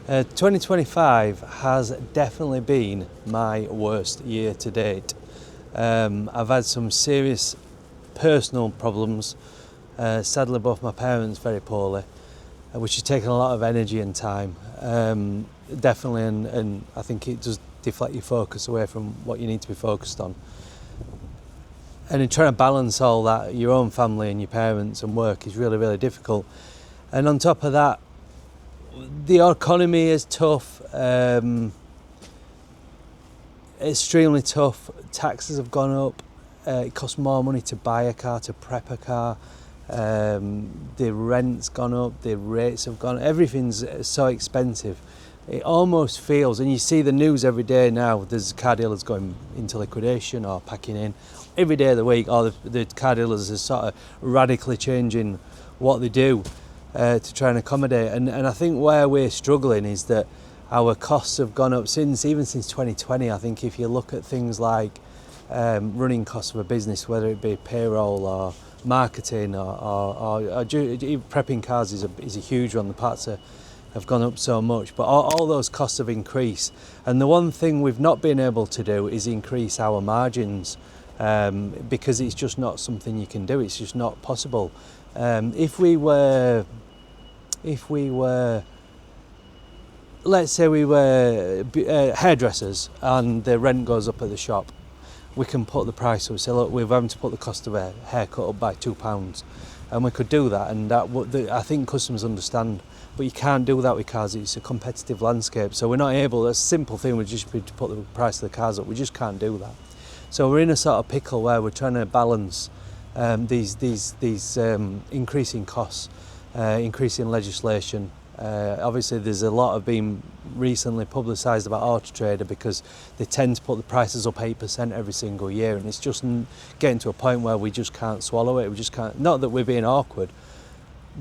2025 has definitely been my worst year to date. I've had some serious personal problems. Sadly, both my parents very poorly, which has taken a lot of energy and time. Definitely, and I think it does deflect your focus away from what you need to be focused on. And in trying to balance all that, your own family and your parents and work is really, really difficult. And on top of that, the economy is tough, extremely tough. Taxes have gone up. It costs more money to buy a car, to prep a car. The rent's gone up, the rates have gone up. Everything's so expensive. It almost feels, and you see the news every day now, there's car dealers going into liquidation or packing in. Every day of the week, or the car dealers are sort of radically changing what they do to try and accommodate. And I think where we're struggling is that our costs have gone up even since 2020. I think if you look at things like running costs of a business, whether it be payroll or marketing or prepping cars is a huge one. The parts have gone up so much, but all those costs have increased. And the one thing we've not been able to do is increase our margins because it's just not something you can do. It's just not possible. If we were, let's say we were hairdressers and the rent goes up at the shop, we can put the price up. We say, look, we're having to put the cost of a haircut up by £2, and we could do that. And I think customers understand, but you can't do that with cars. It's a competitive landscape, so we're not able. A simple thing would just be to put the price of the cars up. We just can't do that. So we're in a sort of pickle where we're trying to balance these increasing costs, increasing legislation. Obviously there's a lot of been recently publicised about Auto Trader because they tend to put the prices up 8% every single year, and it's just getting to a point where we just can't swallow it. We just can't. Not that we're being awkward.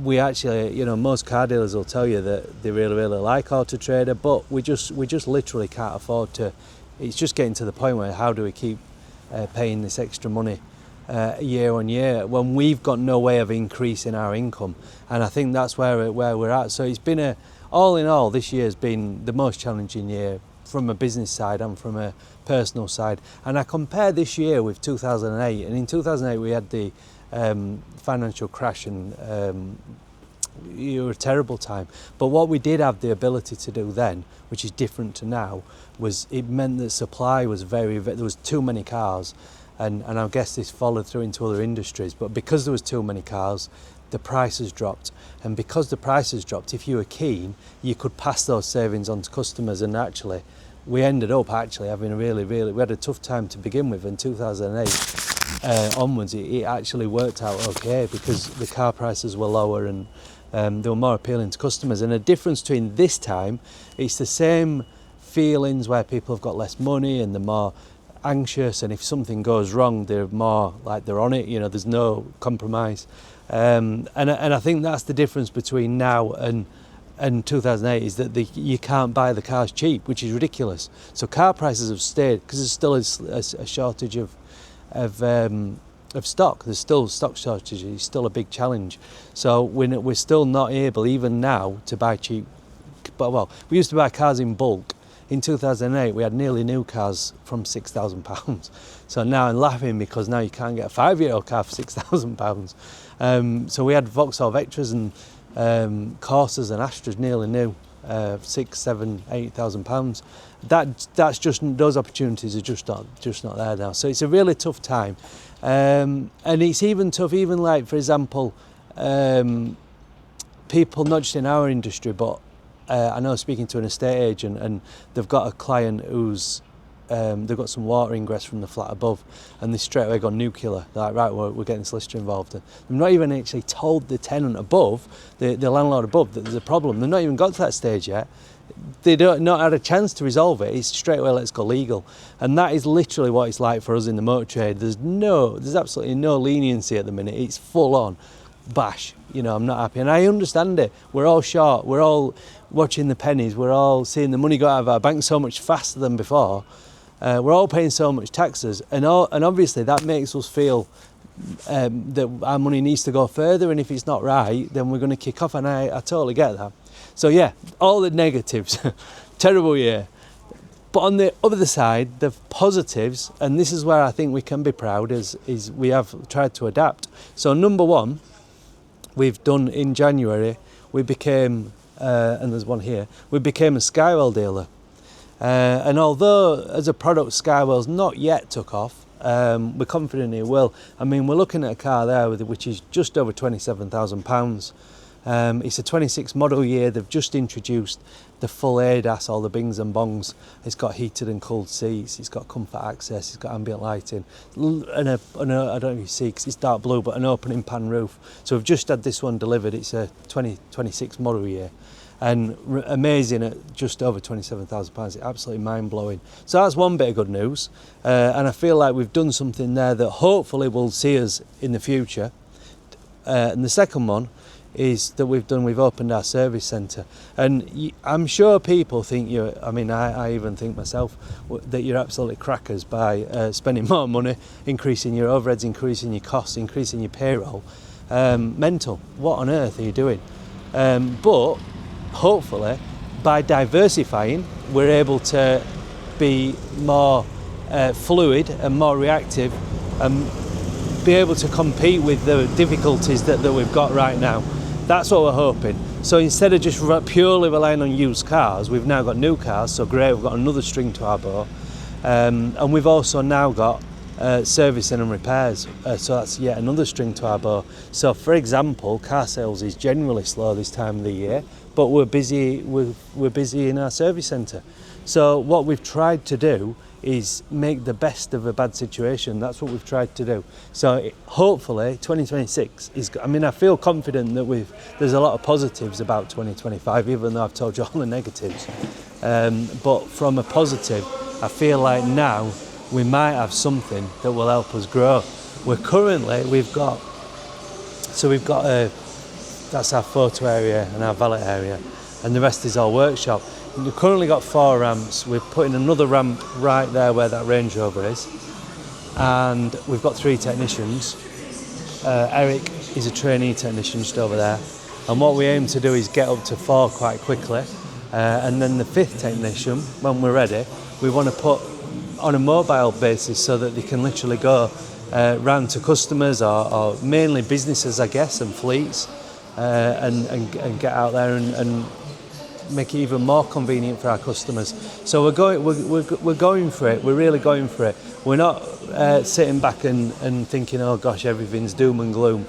We actually, most car dealers will tell you that they really, really like Auto Trader, but we just literally can't afford to. It's just getting to the point where how do we keep paying this extra money year on year when we've got no way of increasing our income? And I think that's where we're at. So it's been all in all, this year has been the most challenging year from a business side and from a personal side. And I compare this year with 2008, and in 2008 we had the financial crash, and it was a terrible time. But what we did have the ability to do then, which is different to now, was it meant that supply was there was too many cars. And I guess this followed through into other industries, but because there was too many cars, the prices dropped. And because the prices dropped, if you were keen, you could pass those savings on to customers. And actually, we ended up having we had a tough time to begin with. In 2008 onwards, it actually worked out okay because the car prices were lower and they were more appealing to customers. And the difference between this time, it's the same feelings where people have got less money and they're more anxious, and if something goes wrong they're more like they're on it, there's no compromise, and I think that's the difference between now and 2008 is that you can't buy the cars cheap, which is ridiculous. So car prices have stayed because there's still a shortage of stock. There's still stock shortage. It's still a big challenge. So we're still not able even now to buy cheap. But we used to buy cars in bulk. In 2008, we had nearly new cars from £6,000. So now I'm laughing because now you can't get a 5-year-old car for £6,000. So we had Vauxhall Vectras and Corsas and Astras nearly new, £6,000, £7,000, £8,000. That's just, those opportunities are just not there now. So it's a really tough time, and it's even tough. Even like, for example, people not just in our industry, but I know speaking to an estate agent, and they've got a client who's they've got some water ingress from the flat above, and they straight away gone nuclear. They're like, right, we're getting the solicitor involved. And they've not even actually told the tenant above, the landlord above, that there's a problem. They've not even got to that stage yet. They not had a chance to resolve it. It's straight away, let's go legal. And that is literally what it's like for us in the motor trade. There's absolutely no leniency at the minute. It's full on bash. I'm not happy, and I understand it. We're all short. We're all watching the pennies. We're all seeing the money go out of our bank so much faster than before. We're all paying so much taxes, and obviously that makes us feel that our money needs to go further. And if it's not right, then we're going to kick off. And I totally get that. So yeah, all the negatives, terrible year. But on the other side, the positives, and this is where I think we can be proud, is we have tried to adapt. So number one, we've done in January, we became, and there's one here, we became a Skywell dealer. And although as a product Skywell's not yet took off, we're confident it will. I mean, we're looking at a car there which is just over £27,000. It's a 26 model year. They've just introduced the full ADAS, all the bings and bongs. It's got heated and cooled seats, it's got comfort access, it's got ambient lighting, and I don't know if you see because it's dark blue, but an opening pan roof. So we've just had this one delivered. It's a 2026 model year, and amazing at just over £27,000. It's absolutely mind-blowing. So that's one bit of good news, and I feel like we've done something there that hopefully will see us in the future. And the second one is that we've opened our service centre, and I'm sure people think I even think myself that you're absolutely crackers by spending more money, increasing your overheads, increasing your costs, increasing your payroll. Mental. What on earth are you doing? But hopefully by diversifying we're able to be more fluid and more reactive and be able to compete with the difficulties that we've got right now. That's what we're hoping. So instead of just purely relying on used cars, we've now got new cars, so great, we've got another string to our bow. And we've also now got servicing and repairs, so that's yet another string to our bow. So for example, car sales is generally slow this time of the year, but we're busy in our service centre. So what we've tried to do is make the best of a bad situation. That's what we've tried to do. So hopefully 2026 is, I feel confident that there's a lot of positives about 2025, even though I've told you all the negatives. But from a positive, I feel like now we might have something that will help us grow. We've got that's our photo area and our valet area, and the rest is our workshop. We've currently got 4 ramps. We're putting another ramp right there where that Range Rover is, and we've got 3 technicians. Eric is a trainee technician just over there, and what we aim to do is get up to 4 quite quickly, and then the 5th technician, when we're ready, we want to put on a mobile basis so that they can literally go round to customers or mainly businesses, I guess, and fleets, and get out there and make it even more convenient for our customers. So we're going for it. We're really going for it. We're not sitting back and thinking, oh gosh, everything's doom and gloom.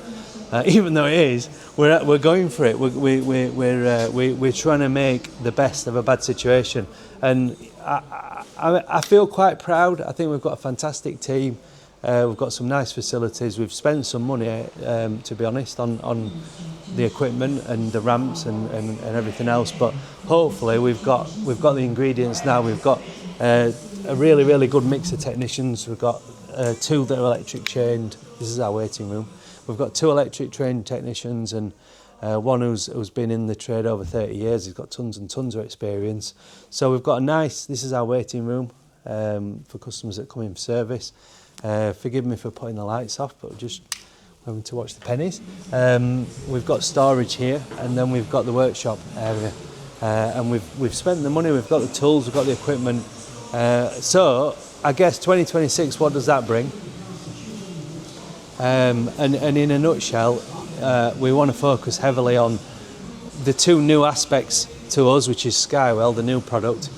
Even though it is, we're going for it. We're trying to make the best of a bad situation, and I feel quite proud. I think we've got a fantastic team. We've got some nice facilities. We've spent some money, to be honest, on the equipment and the ramps and everything else. But hopefully we've got the ingredients now. We've got a really, really good mix of technicians. We've got 2 that are electric trained. This is our waiting room. We've got 2 electric trained technicians and one who's been in the trade over 30 years. He's got tons and tons of experience. So we've got this is our waiting room for customers that come in for service. Forgive me for putting the lights off, but just having to watch the pennies. We've got storage here, and then we've got the workshop area, and we've spent the money. We've got the tools, we've got the equipment. So I guess 2026, what does that bring? And in a nutshell, we want to focus heavily on the 2 new aspects to us, which is Skywell, the new product,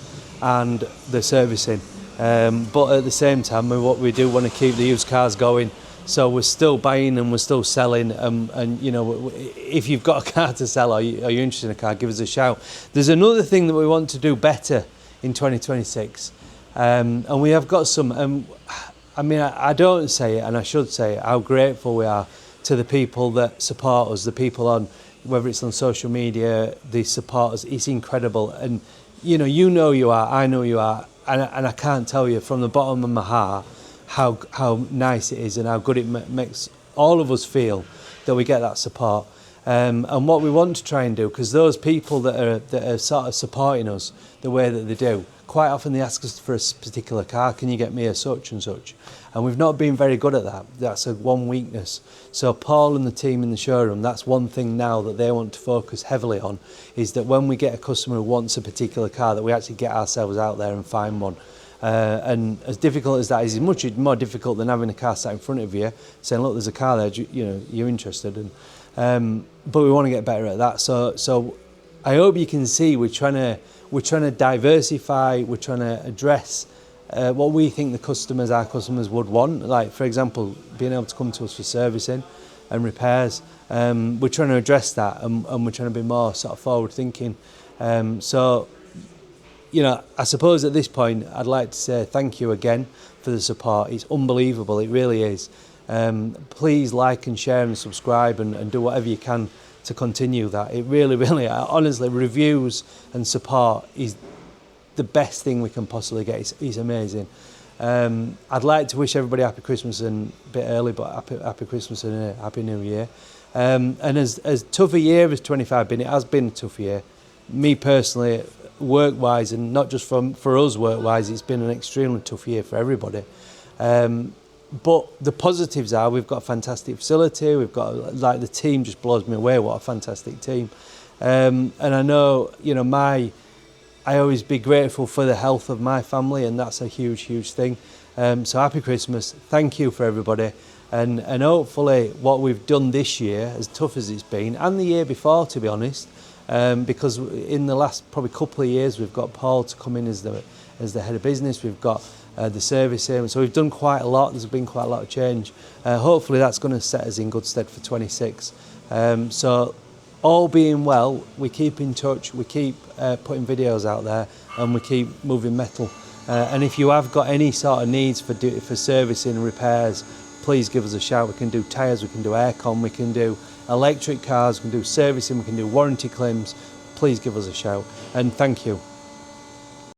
and the servicing. But at the same time, we do want to keep the used cars going. So we're still buying and we're still selling. And you know, if you've got a car to sell or you're interested in a car, give us a shout. There's another thing that we want to do better in 2026, and we have got some. I don't say it, and I should say it, how grateful we are to the people that support us, the people on, whether it's on social media, the supporters. It's incredible, and you know you are, I know you are. And I can't tell you from the bottom of my heart how nice it is and how good it makes all of us feel that we get that support. And what we want to try and do, because those people that are sort of supporting us the way that they do, quite often they ask us for a particular car, can you get me a such and such? And we've not been very good at that. That's one weakness. So Paul and the team in the showroom, that's one thing now that they want to focus heavily on, is that when we get a customer who wants a particular car, that we actually get ourselves out there and find one. And as difficult as that is, it's much more difficult than having a car sat in front of you, saying, look, there's a car there, you know, you're interested. And but we want to get better at that. So I hope you can see we're trying to diversify, we're trying to address what we think our customers would want. Like, for example, being able to come to us for servicing and repairs. We're trying to address that, and we're trying to be more sort of forward thinking. So, you know, I suppose at this point, I'd like to say thank you again for the support. It's unbelievable, it really is. Please like and share and subscribe and do whatever you can to continue that. It really, honestly, reviews and support is the best thing we can possibly get. It's amazing. I'd like to wish everybody happy Christmas, and a bit early, but happy Christmas and a happy New Year. And as tough a year as 25 been, it has been a tough year. Me personally, work-wise, and not just for us work-wise, it's been an extremely tough year for everybody. But the positives are we've got a fantastic facility. We've got, like, the team just blows me away. What a fantastic team! And I know, you know, I always be grateful for the health of my family, and that's a huge thing. So happy Christmas! Thank you for everybody, and hopefully what we've done this year, as tough as it's been, and the year before, to be honest, because in the last probably couple of years we've got Paul to come in as the head of business. We've got the service here, so we've done quite a lot. There's been quite a lot of change. Hopefully that's going to set us in good stead for 26. So all being well, we keep in touch, we keep putting videos out there, and we keep moving metal. And if you have got any sort of needs for servicing and repairs, please give us a shout. We can do tyres, we can do aircon, we can do electric cars, we can do servicing, we can do warranty claims. Please give us a shout, and thank you.